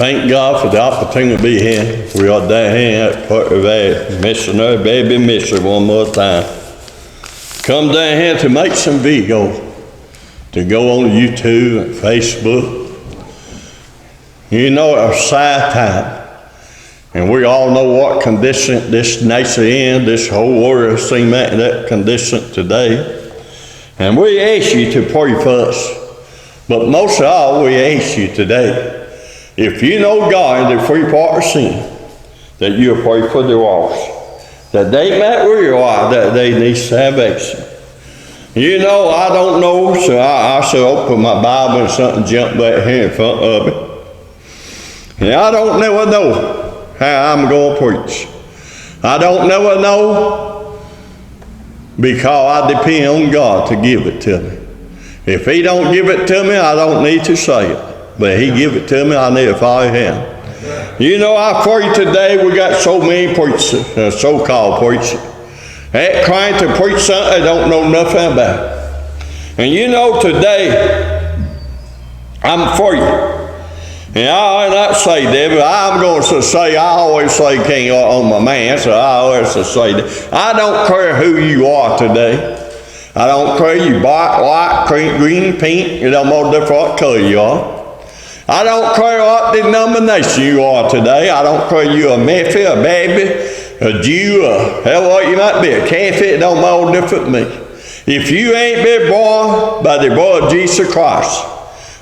Thank God for the opportunity to be here. We are down here at part of our missionary baby mission one more time. Come down here to make some video, to go on YouTube and Facebook. You know it's sad time, and we all know what condition this nation in, this whole world seems in that condition today. And we ask you to pray for us, but most of all we ask you today, if you know God in the free part of sin, that you'll pray for the lost, that they might realize that they need salvation. You know, I don't know, so I should open my Bible and something jump back here in front of it. And I don't never know how I'm going to preach. I don't never know because I depend on God to give it to me. If He don't give it to me, I don't need to say it. But He give it to me, I need to follow Him. You know, I pray today, we got so many preachers, so-called preachers, that trying to preach something they don't know nothing about. And you know, today, I'm free. And I not say that, but I'm going to say, I always say king on my man, so I always say that. I don't care who you are today. I don't care you black, white, green, pink, you don't know different color you are. I don't care what denomination you are today. I don't care you a Methodist, a Baptist, a Jew, or hell what you might be, a Catholic, it don't matter different to me. If you ain't been born by the blood of Jesus Christ,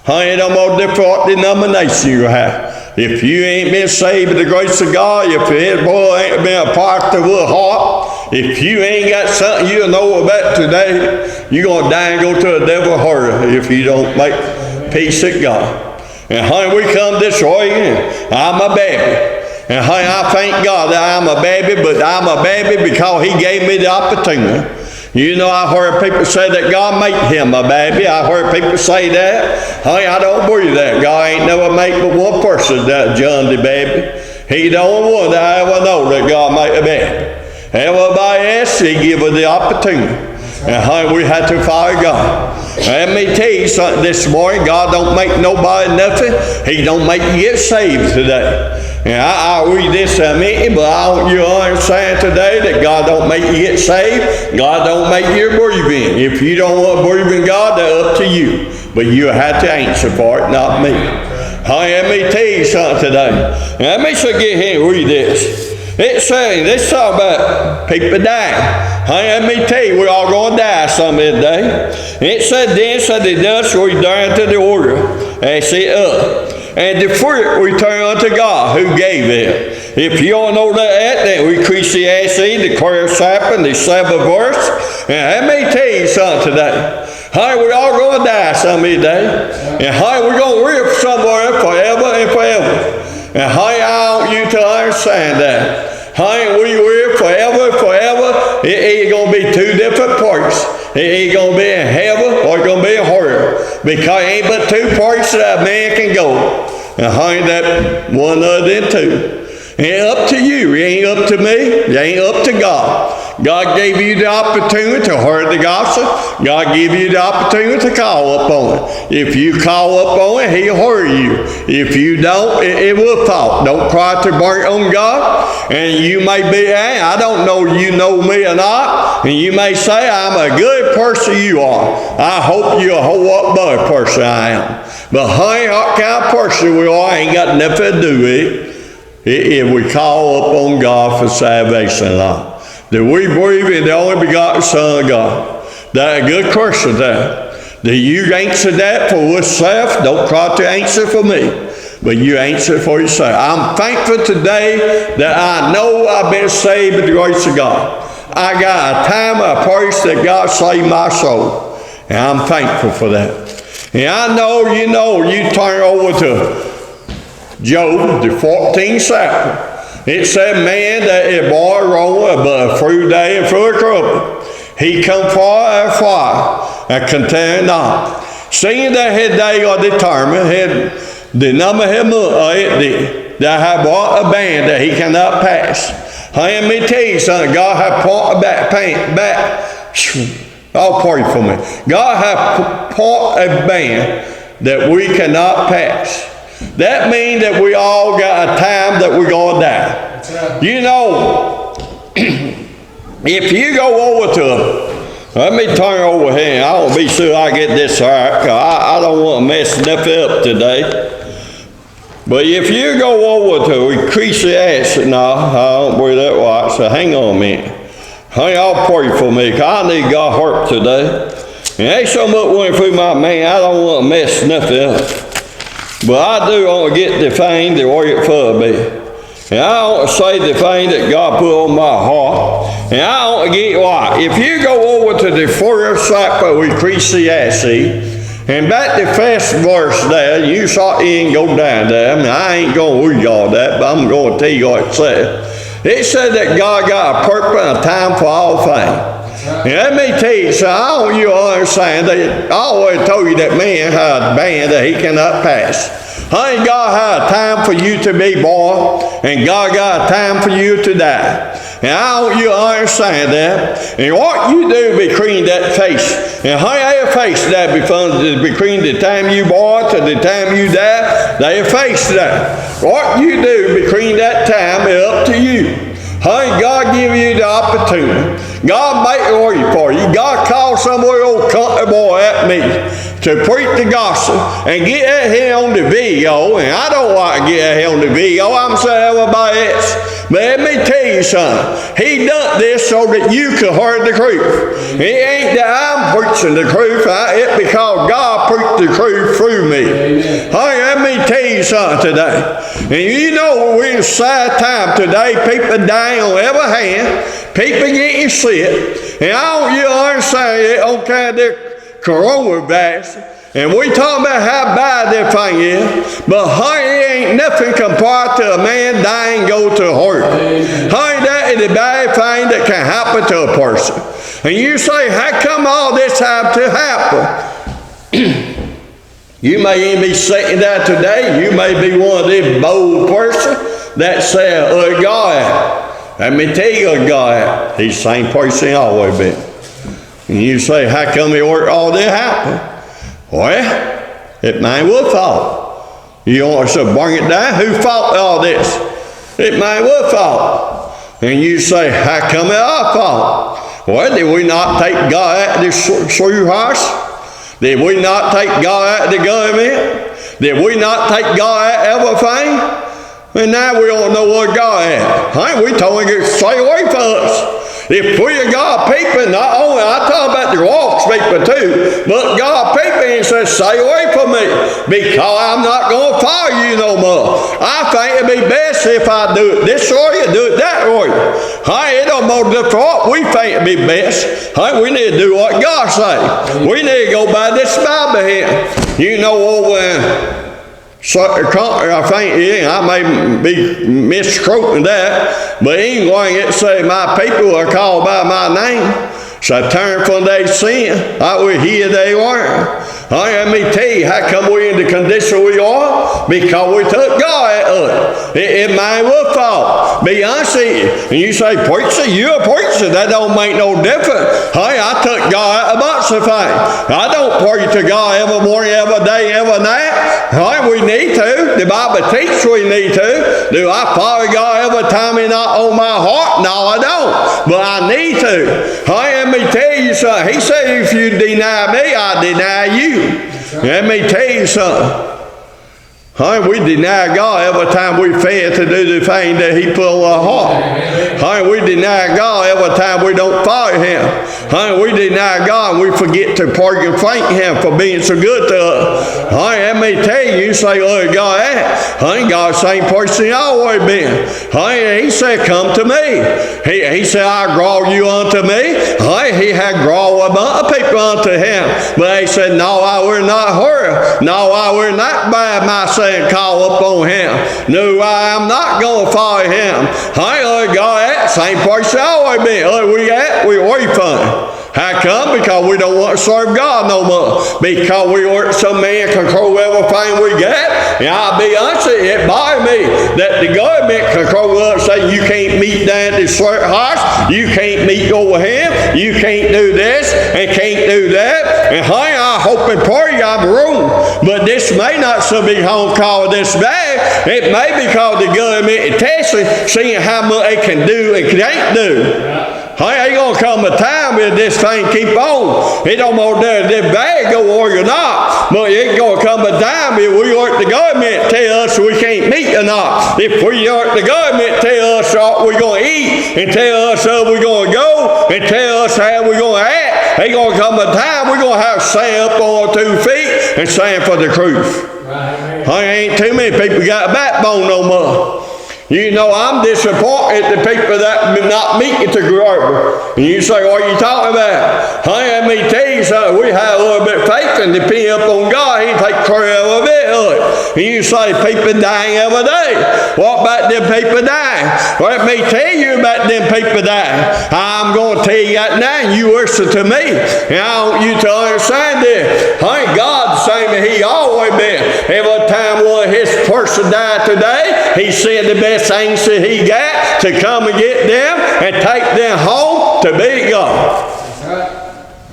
it don't matter different what denomination you have. If you ain't been saved by the grace of God, if His blood ain't been a part of your heart, if you ain't got something you know about today, you're going to die and go to the devil hurry if you don't make peace with God. And honey, we come this way, I'm a baby. And honey, I thank God that I'm a baby, but I'm a baby because He gave me the opportunity. You know, I heard people say that God made him a baby. I heard people say that. Honey, I don't believe that. God ain't never made but one person that John the baby. He the only one that I ever know that God made a baby. Everybody else, He give us the opportunity. And honey, we had to follow God. Let me tell you something this morning. God don't make nobody nothing. He don't make you get saved today. And I'll read this in a minute, but I want you to understand today that God don't make you get saved. God don't make you believe in. If you don't want to believe in God, that's up to you. But you have to answer for it, not me. Honey, let me tell you something today. Let me get here and read this. It's saying, let's talk about people dying. Honey, let me tell you, we're all going to die some day. It said, then said the dust returned to the order, and sit up. And the fruit returned unto God, who gave it. If you don't know that, then we Ecclesiastes, the 12th chapter, the 7th verse. And let me tell you something today. Honey, we're all going to die some day. And honey, we're going to live somewhere forever and forever. And honey, I want you to understand that. Honey, we live forever and forever. It ain't going to be two different parts. It ain't going to be in heaven or it's going to be in hell. Because it ain't but two parts that a man can go. And honey, that one other than two. It ain't up to you. It ain't up to me. It ain't up to God. God gave you the opportunity to hear the gospel. God gave you the opportunity to call up on it. If you call up on it, He'll hear you. If you don't, it will fall. Don't cry to burn on God. And you may be, hey, I don't know you know me or not. And you may say, I'm a good person you are. I hope you're a whole lot better person I am. But honey, what kind of person we are ain't got nothing to do with it. If we call upon God for salvation, Lord. That we believe in the only begotten Son of God. That's a good question there. That you answer that for yourself. Don't try to answer for me. But you answer for yourself. I'm thankful today that I know I've been saved by the grace of God. I got a time, a place that God saved my soul. And I'm thankful for that. And I know, you turn over to Job, the 14th chapter. It said, man that is born wrong, but through day and through a trouble, he come far and far, and contend not. Seeing that his day are determined, the number of him that have brought a band that he cannot pass. Let me tell you something, God have brought back. Oh, pray for me. God have brought a band that we cannot pass. that means that we all got a time that we're going to die. You know, if you go over to, let me turn over here. I want to be sure I get this right, because I don't want to mess nothing up today. But if you go over to Ecclesiastes, no, I don't believe that right, so hang on a minute. Honey, I'll pray for me, because I need God's help today. And ain't so much went through my mind, I don't want to mess nothing up. But I do want to get the thing that work for me. And I want to say the thing that God put on my heart. And I want to get right. If you go over to the first chapter of Ecclesiastes, and back the first verse there, you saw it and go down there. I mean, I ain't going to read all that, but I'm going to tell you what it said. It said that God got a purpose and a time for all things. And let me tell you, so I don't you understand that I always told you that man had a band that he cannot pass. Honey, God had a time for you to be born, and God got a time for you to die. And I don't you understand that. And what you do between that face, and honey, they face that between the time you born to the time you die, they face that. What you do between that time is up to you. Honey, God give you the opportunity. God make it work for you. God called some old country boy at me to preach the gospel and get that here on the video. And I don't want to get that here on the video. I'm saying everybody else. But let me tell you something. He done this so that you could hear the truth. It ain't that I'm preaching the truth. It's because God preached the truth through me. Honey, let me tell you something today. And you know we're in a sad time today. People dying on every hand. People getting sick. And I don't you understand it on kind of the coronavirus. And we talking about how bad that thing is. But honey, it ain't nothing compared to a man dying and go to hurt. Honey, that is the bad thing that can happen to a person. And you say, how come all this have to happen? You may even be sitting there today. You may be one of them bold persons that say, oh God, let me tell you, God, he's the same person he always been. And you say, how come he worked all this happen? Well, it may well fault. You want to bring it down? Who fault all this? It may well fault. And you say, how come it our fault? Well, did we not take God out of the schoolhouse? Did we not take God out of the government? Did we not take God out of everything? And now we don't know what God had. Hey, we told him to stay away from us. If we are God people, not only, I talk about the walks people too, but God people, he says, stay away from me, because I'm not going to follow you no more. I think it'd be best if I do it this way or do it that way. Hey, it don't matter for what we think it'd be best. Hey, we need to do what God say. We need to go by this Bible here. You know, so, I think, I may be misquoting that, but England it say, my people are called by my name, so turn from their sin, I will hear they were. Let me tell you, how come we in the condition we are? Because we took God at us. It may well fall. Be honest with you. And you say, preacher, you're a preacher. That don't make no difference. Hey, I took God at a bunch of things. I don't pray to God every morning, every day, every night. Hey, we need to. The Bible teaches we need to. Do I follow God every time He's not on my heart? No, I don't. But I need to. Hey, let me tell you something. He said, if you deny me, I deny you. Let me tell you something. We deny God every time we fail to do the thing that He put on our heart. We deny God every time we don't follow Him. We deny God and we forget to pray and thank Him for being so good to us. Let me tell you, you say, oh God, God's the same person He always been. He said, come to me. He said, I draw you unto me. He had drawn a bunch of people unto Him. But He said, no, I will not hurry. No, I will not by myself and call upon Him. No, I am not going to follow Him. God, that same person I always been. We away from Him. How come? Because we don't want to serve God no more. Because we want some man control everything we get. And I'll be honest, it bothers me that the government can grow up and say you can't meet down at the house, you can't meet over here, you can't do this and can't do that. And honey, I hope and pray I'm wrong, but this may not so be home called this bad. It may be called the government is testing, seeing how much they can do and can't do. Hey, ain't gonna come a time when this thing keep on. It don't matter if bad go or you're not. But it gonna come a time if we aren't the government tell us we can't meet or not. If we aren't the government tell us what we're gonna eat and tell us where we're gonna go and tell us how we're gonna act, ain't gonna come a time we're gonna have to stand up on our 2 feet and stand for the truth. Right. Ain't too many people got a backbone no more. You know, I'm disappointed at the people that not meet the group. And you say, what are you talking about? Honey, let me tell you something. We have a little bit of faith and depend upon God. He take care of a bit of it. And you say, people dying every day. What about them people dying? Well, let me tell you about them people dying. I'm going to tell you that now, and you listen to me. And I want you to understand this. Honey, God the same as He always been. Every time one of His person died today, He said the best things that He got to come and get them and take them home to be God.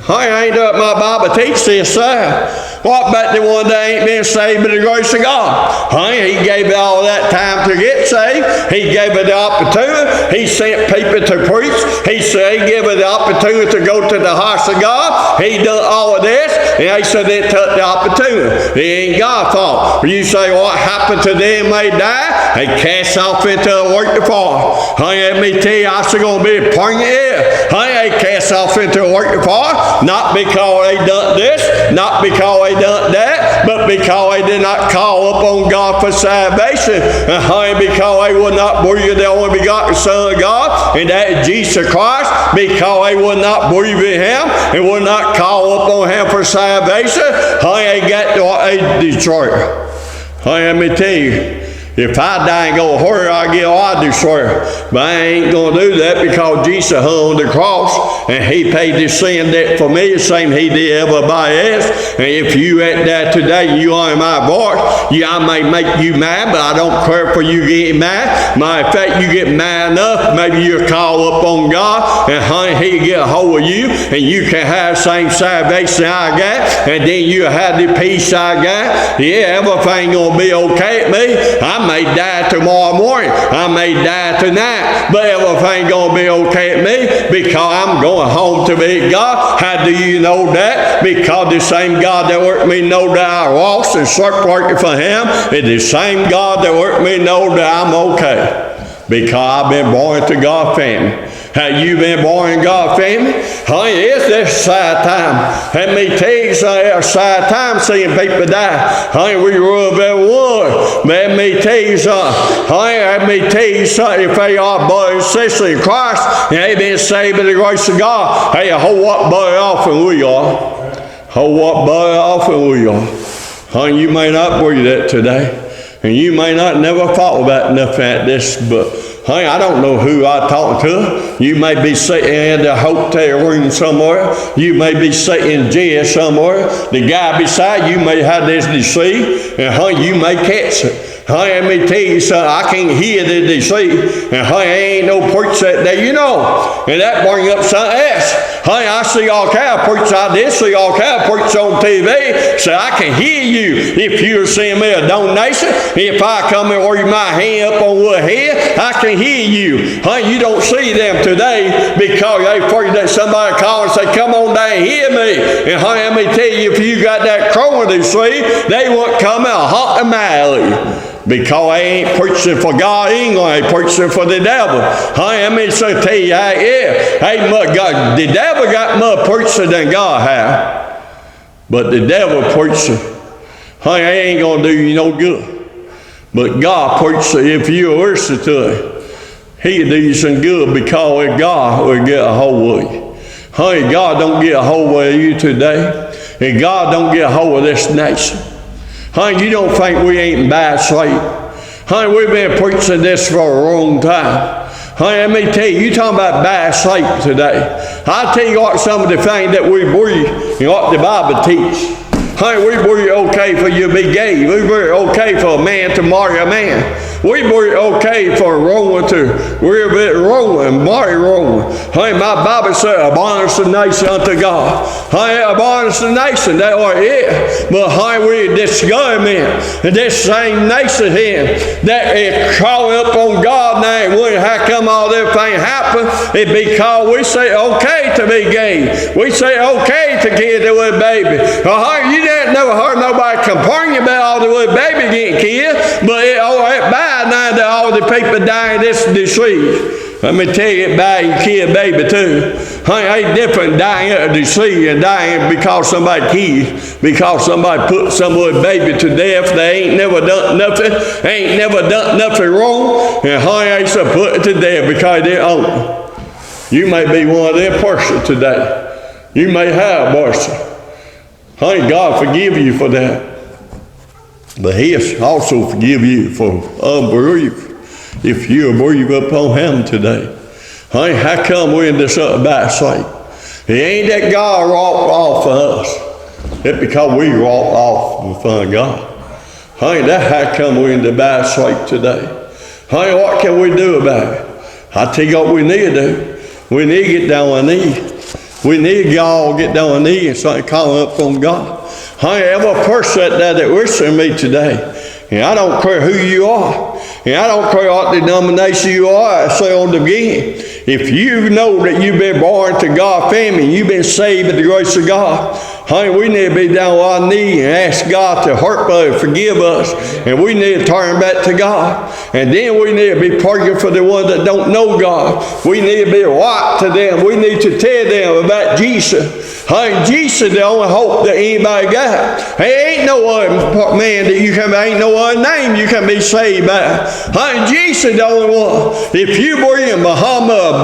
I ain't up my Bible teach this side. What about the one that ain't been saved by the grace of God? He gave it all that time to get saved. He gave it the opportunity. He sent people to preach. He said he gave it the opportunity to go to the house of God. He done all of this, and they said they took the opportunity. It ain't God's fault. You say, what happened to them? They die. They cast off into the work of fire. Let me tell you, I'm still going to be pointing here. They cast off into the work of fire, not because they done this, not because they done that, but because they did not call upon God for salvation, and because they would not believe the only begotten Son of God, and that is Jesus Christ, because they would not believe in Him and would not call upon Him for salvation, they got what they destroyed. Let me tell you, if I die and go to hell, I get all I destroy. But I ain't going to do that because Jesus hung on the cross and He paid the sin debt for me the same He did everybody else. And if you at that today, you are in my voice, I may make you mad, but I don't care for you getting mad. Matter of fact, you get mad enough, maybe you'll call up on God and He get a hold of you and you can have the same salvation I got, and then you have the peace I got. Yeah, everything going to be okay at me. I may die tomorrow morning. I may die tonight. But everything going to be okay at me because I'm going home to be God. How do you know that? Because the same God that worked me know that I lost and start working for Him is the same God that worked me know that I'm okay. Because I've been born to God's family. Have you been born in God's family? It's this sad time. Let me tell you something, it's a sad time seeing people die. We rub everyone. Let me tell you something. Let me tell you something. If they are brothers and sisters in Christ, and they've been saved by the grace of God, a whole lot better off than we are. Whole lot better off than we are. You may not believe that today. And you may not never thought about nothing like this, but I don't know who I talk to. You may be sitting in the hotel room somewhere. You may be sitting in jail somewhere. The guy beside you may have this disease, and you may catch it. Let me tell you something, I can't hear the disease, and ain't no preacher that day, you know. And that brings up something else. I see all kind of preachers. I did see all kind of preachers on TV. So I can hear you if you're sending me a donation. If I come and work my hand up on one head, I can hear you. You don't see them today because they afraid that somebody call and say, come on down and hear me. And let me tell you, if you got that crowing disease, they won't come out hot and mildly. Because they ain't preaching for God, he ain't going to be preaching for the devil. Let me tell you, God, the devil got more preaching than God has. But the devil preaching, he ain't going to do you no good. But God preaching, if you listen to it, He'll do you some good because God will get a hold of you. God don't get a hold of you today. And God don't get a hold of this nation. You don't think we ain't backslid. We've been preaching this for a long time. Let me tell you, you're talking about backslid today. I'll tell you what some of the things that we believe and what the Bible teaches. Honey, we believe it's okay for you to be gay. We believe it's okay for a man to marry a man. We believe it's okay for a Roman to be Roman, marry Roman. Honey, my Bible says, abhorrence the nation unto God. Honey, abhorrence the nation, that's what it is. But honey, we discourage men. And this same nation here that is calling up on God now, how come all this thing happen? It's because we say okay to be gay. We say okay to get the little baby. Honey, you didn't never heard nobody complaining about all the little baby getting killed, but it's bad now that all the people dying this disease. Let me tell you, it's bad you kill a baby too. Honey, ain't different dying of disease and dying because somebody killed, because somebody put some little baby to death. They ain't never done nothing, ain't never done nothing wrong, and honey, ain't so put it to death because they own it. You may be one of their person today. You may have abortion. Honey, God forgive you for that. But He'll also forgive you for unbelief if you believe upon Him today. Honey, how come we're in this backslide? It ain't that God walked off for us. It's because we walked off in front of God. Honey, that's how come we're in the backslide today. Honey, what can we do about it? I tell you what we need to do. We need to get down on our knees. We need to all get down on our knees and start calling up on God. Honey, every person that listens to me today, and I don't care who you are, and I don't care what denomination you are, I say on the beginning, if you know that you've been born to God family, you've been saved by the grace of God, honey, we need to be down on our knees and ask God to help us, forgive us, and we need to turn back to God. And then we need to be praying for the ones that don't know God. We need to be right to them. We need to tell them about Jesus. Honey, Jesus is the only hope that anybody got. There ain't no other man that you can, ain't no other name you can be saved by. Honey, Jesus is the only one. If you believe in Muhammad,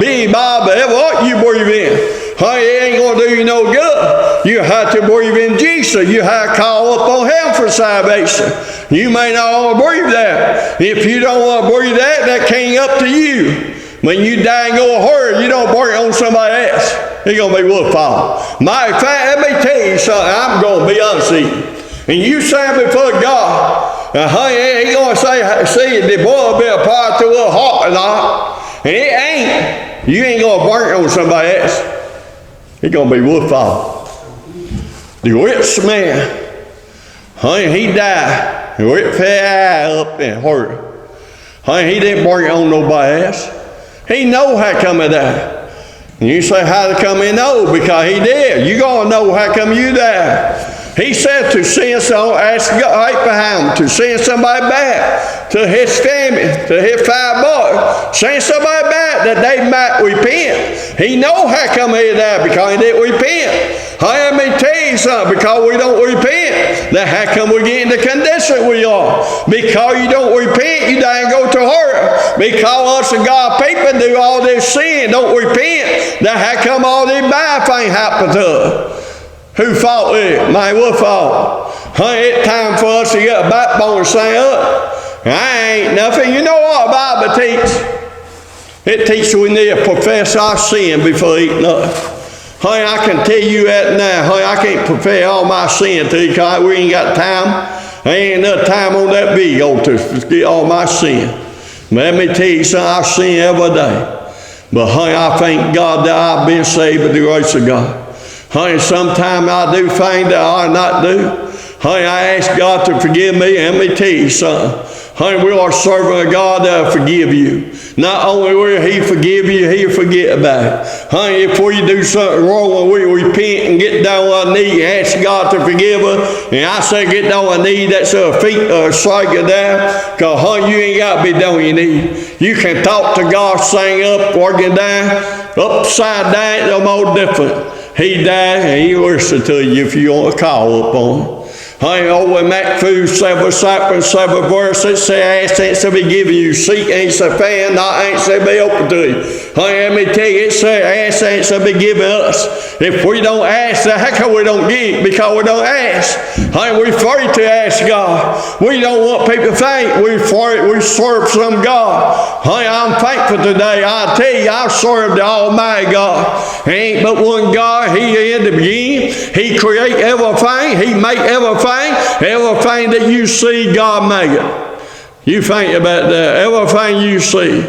Big Bob, what you believe in, honey, it ain't going to do you no good. You have to believe in Jesus. You have to call upon Him for salvation. You may not want to believe that. If you don't want to believe that, that can't up to you. When you die and go to hell, you don't bring it on somebody else. It's going to be wolf fall. Matter of fact, let me tell you something. I'm going to be honest with you. And you stand before God, honey, He's going to say, see, the boy will be a part to a heart or not. And it ain't. You ain't going to burn it on somebody else. It's going to be wolf fall. The rich man, honey, he died. The rich fell up and hurt. Honey, he didn't bring it on nobody else. He know how come he died. And you say, how to come he know? Because he did. You going to know how come you died. He said to send someone, ask God right behind him, to send somebody back to his family, to his 5 boys. Send somebody back that they might repent. He know how come he died, because he didn't repent. Let me tell you something, because we don't repent, that how come we get in the condition we are? Because you don't repent, you die and go to hell. Because us and God people do all this sin, don't repent, that how come all this bad thing happen to us? Who fault it? My what fault? Honey, it's time for us to get a backbone and stand up. I ain't nothing. You know what the Bible teaches? It teaches we need to profess our sin before eating up. Honey, I can tell you that now. Honey, I can't profess all my sin to you because we ain't got time. There ain't enough time on that video to get all my sin. Let me tell you something, I sin every day. But honey, I thank God that I've been saved by the grace of God. Honey, sometimes I do things that I not do. Honey, I ask God to forgive me, and let me tell you something. Honey, we are serving a God that will forgive you. Not only will He forgive you, He'll forget about it. Honey, if we do something wrong, when we repent and get down on our knee and ask God to forgive us, and I say get down on our knee, that's a feet strike you down, because honey, you ain't got to be down on your knee. You can talk to God, sing up, working down, upside down, it's no more different. He died and He listened to you if you want to call upon Him. Over in Matthew 7, 7 verse, it says, ask and it shall be given you, seek and it shall find, knock and it shall be open to you. Let me tell you, it says, ask and it shall be given us. If we don't ask, how come we don't get? Because we don't ask. We're afraid to ask God. We don't want people to think we serve some God. I'm thankful today. I tell you, I serve the Almighty God. Ain't but one God. He in the beginning. He create everything. He make everything. Everything that you see, God made it. You think about that. Everything you see.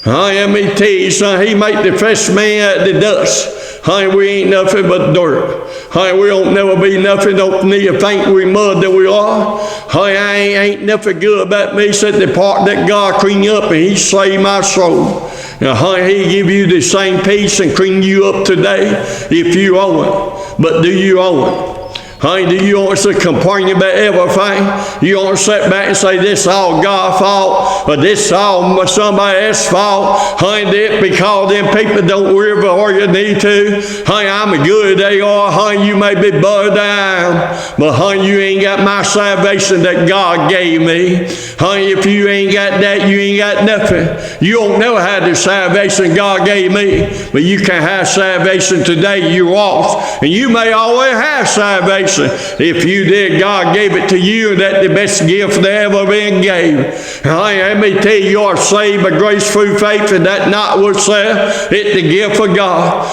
Let me tell you something. He made the first man out of the dust. We ain't nothing but dirt. We don't never be nothing. Don't need to think we mud that we are. Ain't nothing good about me except the part that God clean up and He saved my soul. He give you the same peace and clean you up today if you own it. But do you own it? Do you want to complain about everything? You want to sit back and say this is all God's fault, or this is all somebody else's fault? Because them people don't live where you need to. I'm good they are. You may be bowed down, but you ain't got my salvation that God gave me. If you ain't got that, you ain't got nothing. You don't know how the salvation God gave me, but you can have salvation today. You lost, and you may always have salvation. If you did, God gave it to you, and that's the best gift that ever been gave. Let me tell you, you are saved by grace through faith, and that's not what's there. It's the gift of God.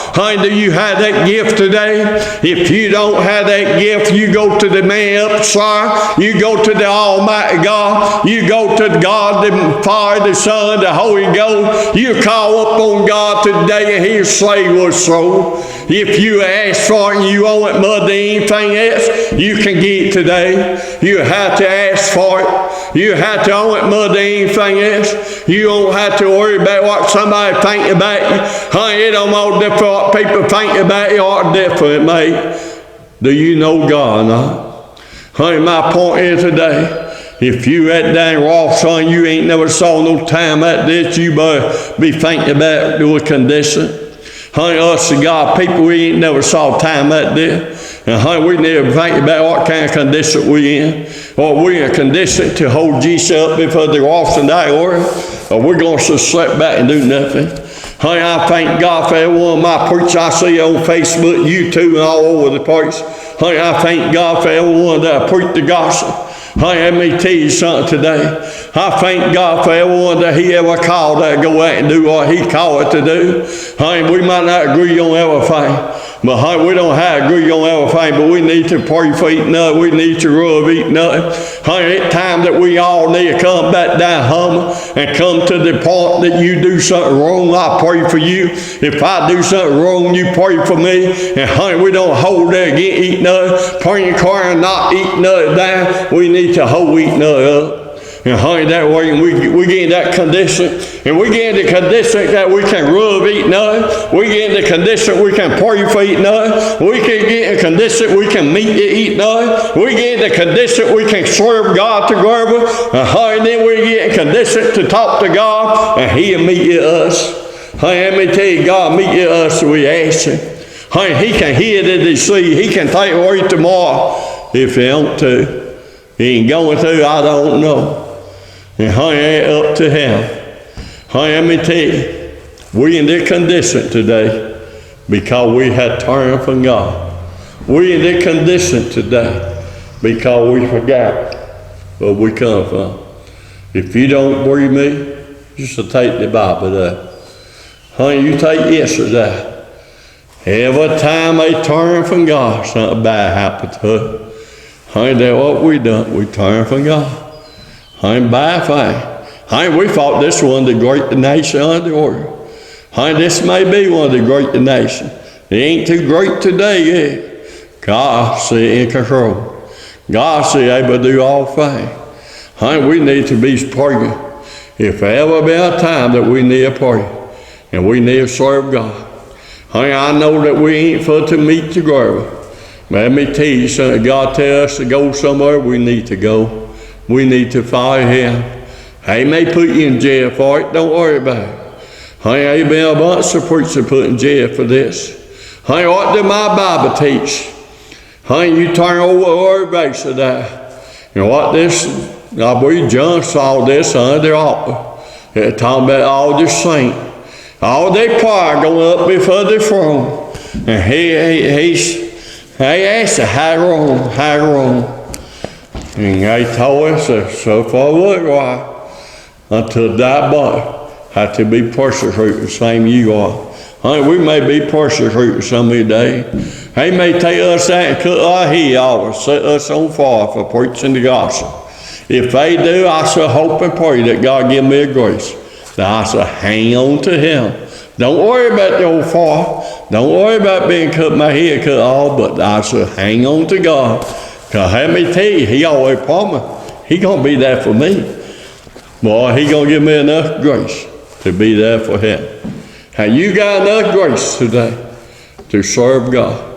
Do you have that gift today? If you don't have that gift, you go to the man upstairs. You go to the Almighty God. You go to God, the Father, the Son, the Holy Ghost. You call up on God today, and He'll save your soul. If you ask for it and you owe it more than anything else, you can get it today. You have to ask for it. You have to owe it more than anything else. You don't have to worry about what somebody think about you. It don't matter different what people think about you or different, mate. Do you know God or not? My point is today, if you at dang raw, son, you ain't never saw no time like this, you better be thinking about your condition. Us and God people, we ain't never saw time like this. And we never think about what kind of condition we in. Or we in a condition to hold Jesus up before the lost and die, or we're going to just sit back and do nothing. I thank God for every one of my preachers I see on Facebook, YouTube, and all over the place. I thank God for every one that I preach the gospel. Let me tell you something today. I thank God for everyone that He ever called to go out and do what He called it to do. We might not agree on everything, but we don't have to agree on everything, but we need to pray for each other. We need to love each other. It's time that we all need to come back down humble and come to the point that you do something wrong, I pray for you. If I do something wrong, you pray for me. And we don't hold that against each other, praying, crying, not each other down. We need to hold each other up. And that way we get in that condition, and we get in the condition that we can rub each other. We get in the condition we can pray for each other. We can get in a condition we can meet each other. We get in the condition we can serve God together. And then we get in condition to talk to God, and He'll meet us. Let me tell you, God meet us, we ask Him. He can hear the deceit. He can take away tomorrow if He want to. He ain't going to, I don't know. And ain't up to Him. Let me tell you, we in this condition today because we had turned from God. We in this condition today because we forgot where we come from. If you don't believe me, just take the Bible there. You take yesterday. Every time they turn from God, something bad happened to them. That's what we done. We turned from God. By faith. We thought this one of the great nation under the world. This may be one of the great nations. It ain't too great today yet. God see in control. God see able to do all things. We need to be praying. If there ever be a time that we need to pray, and we need to serve God. I know that we ain't for to meet together. Let me tell you something. God tell us to go somewhere, we need to go. We need to follow Him. He may put you in jail for it. Don't worry about it. Ain't been a bunch of preachers put in jail for this. What did my Bible teach? Honey, you turn over the base of that. You know what this, I believe John saw this under the altar. It's talking about all the saints. All their choir going up before the throne. And he asked how wrong. And they told us that so far would why until that body had to be persecuted the same you are. Honey, we may be persecuted some of the day. They may take us out and cut our head off and set us on fire for preaching the gospel. If they do, I shall hope and pray that God give me a grace that I shall hang on to Him. Don't worry about the old fire. Don't worry about being cut my head cut off, but I shall hang on to God. Because let me tell you, He always promised He going to be there for me. Boy, He going to give me enough grace to be there for Him. Have you got enough grace today to serve God?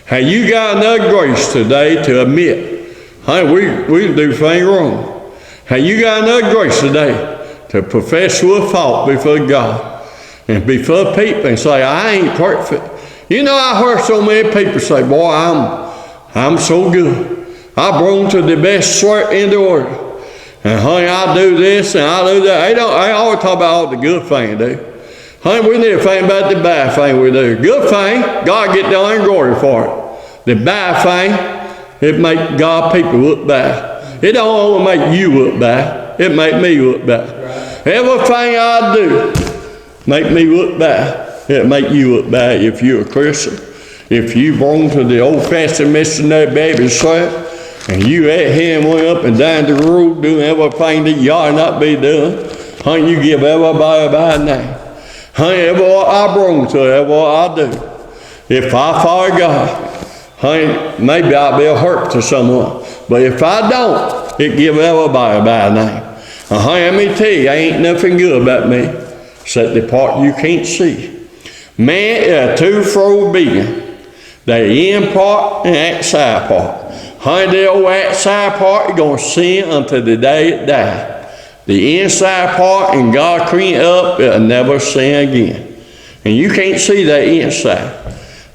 Have you got enough grace today to admit, hey, we do things wrong? Have you got enough grace today to profess with fault before God and before people and say, I ain't perfect? You know, I heard so many people say, boy, I'm so good. I belong to the best sort in the world. And honey, I do this and I do that. They always talk about all the good things they do. Honey, we need to think about the bad thing we do. Good thing, God get down and glory for it. The bad thing, it make God people look bad. It don't only make you look bad, it make me look bad. Everything I do make me look bad. It make you look bad if you're a Christian. If you belong to the old-fashioned Missionary Baptist church, and you at Him went up and down the road doing everything that you ought not be doing, honey, you give everybody a bad name. Honey, every what I belong to, every what I do. If I follow God, honey, maybe I'll be a hurt to someone. But if I don't, it give everybody a bad name. Honey, let me tell you, ain't nothing good about me except the part you can't see. Man is a two-fold being. The in part and outside part. Honey, the old outside part is going to sin until the day it dies. The inside part, and God clean it up, it'll never sin again. And you can't see that inside.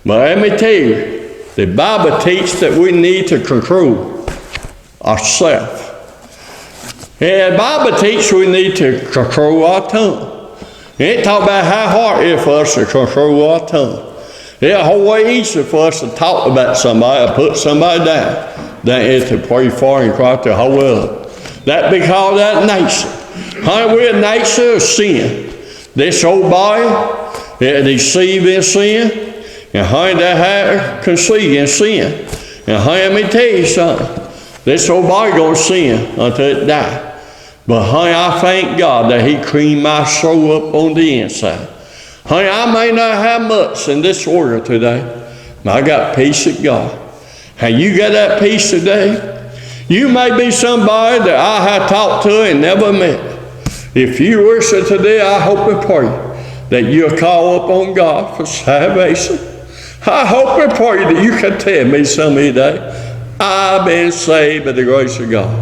But let me tell you, the Bible teaches that we need to control ourselves. And the Bible teaches we need to control our tongue. It talks about how hard it is for us to control our tongue. It's a whole way easier for us to talk about somebody or put somebody down than it is to pray for and cry to hold up. That because that nature. Honey, we're a nature of sin. This old body, it deceives in sin. And honey, that heart conceive in sin. And honey, let me tell you something. This old body going to sin until it dies. But honey, I thank God that He cleaned my soul up on the inside. Honey, I may not have much in this world today, but I got peace at God. Have you got that peace today? You may be somebody that I have talked to and never met. If you worship today, I hope and pray that you'll call upon God for salvation. I hope and pray that you can tell me some of the day, I've been saved by the grace of God.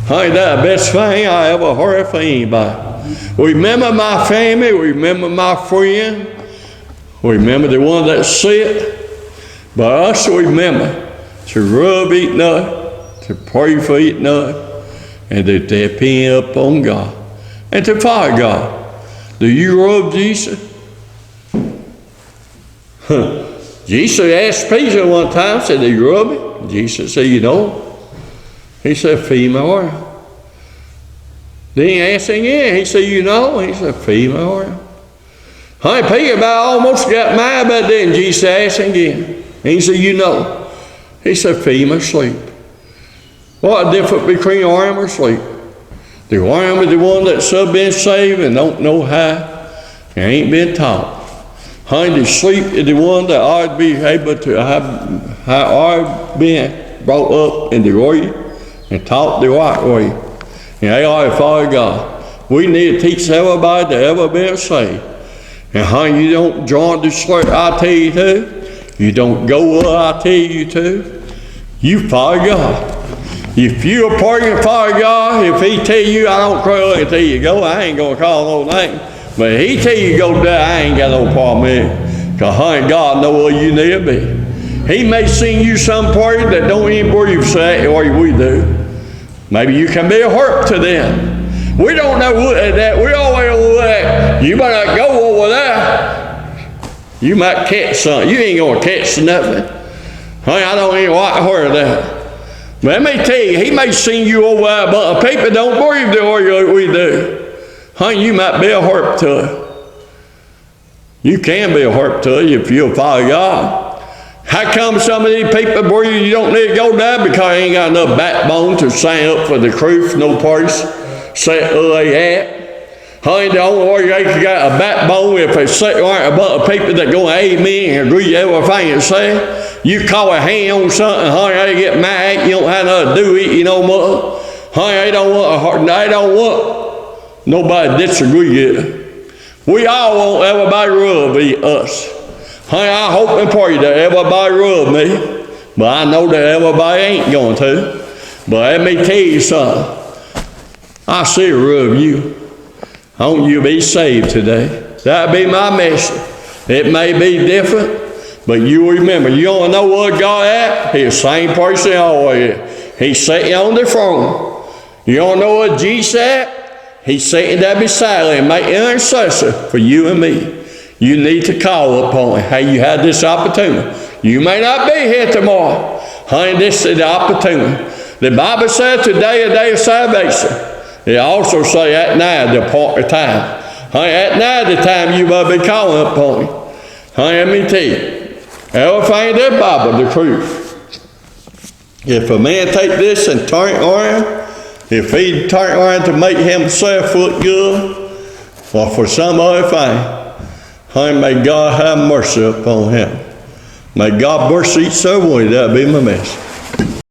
Honey, that's the best thing I ever heard from anybody. Remember my family, remember my friend, remember the one that's sick, but also remember to rub each other, to pray for each other, and to depend upon God, and to follow God. Do you love Jesus? Jesus asked Peter one time, said, do you love me? Jesus said, you don't. He said, feed my world. Then he asked again, he said, you know? He said, feed my world. Honey, Peter about almost got mad about that, and Jesus asked again. And he said, you know? He said, feed my sleep. What a difference between arm and sleep. The arm is the one that's been saved and don't know how and ain't been taught. Honey, the sleep is the one that ought to be able to have ought been brought up in the way and taught the right way. And they ought to follow God. We need to teach everybody that ever been saved. And honey, you don't join the church I tell you to. You don't go where I tell you to. You follow God. If you're praying for God, if He tell you, I don't cry until you go, I ain't going to call no name. But if He tell you go there, I ain't got no problem with it. Because honey, God knows where you need to be. He may send you some party that don't even believe that or we do. Maybe you can be a help to them. We don't know what that. We always know that. You might not go over there. You might catch something. You ain't going to catch nothing. Honey, I don't even like to hear that. But let me tell you, he may send you over there, but people don't believe the way we do. Honey, you might be a help to her. You can be a help to her if you'll follow God. How come some of these people believe you don't need to go there? Because they ain't got enough backbone to sign up for the truth, no place set where they at. Honey, the only way they got a backbone if they sit right about the people that go amen and agree to everything it says. You call a hand on something, honey, they get mad, you don't have nothing to do with it no more. Honey, they don't want nobody disagree with it. We all want everybody to love us. Honey, I hope and pray that everybody love me, but I know that everybody ain't going to. But let me tell you something. I still love you. I want you to be saved today. That'll be my message. It may be different, but you remember, you don't know what God at? He's the same person always. He's sitting on the throne. You don't know what Jesus at? He's sitting there beside him, making intercessor for you and me. You need to call upon him. Hey, you had this opportunity. You may not be here tomorrow. Honey, this is the opportunity. The Bible says today a day of salvation. It also says at night the appointed time. Honey, at night the time you must be calling upon him. Honey, let me tell you, everything in the Bible, the truth. If a man take this and turn it around, if he turn it around to make himself look good, or for some other thing, honey, may God have mercy upon him. May God bless each soul. That'll be my message.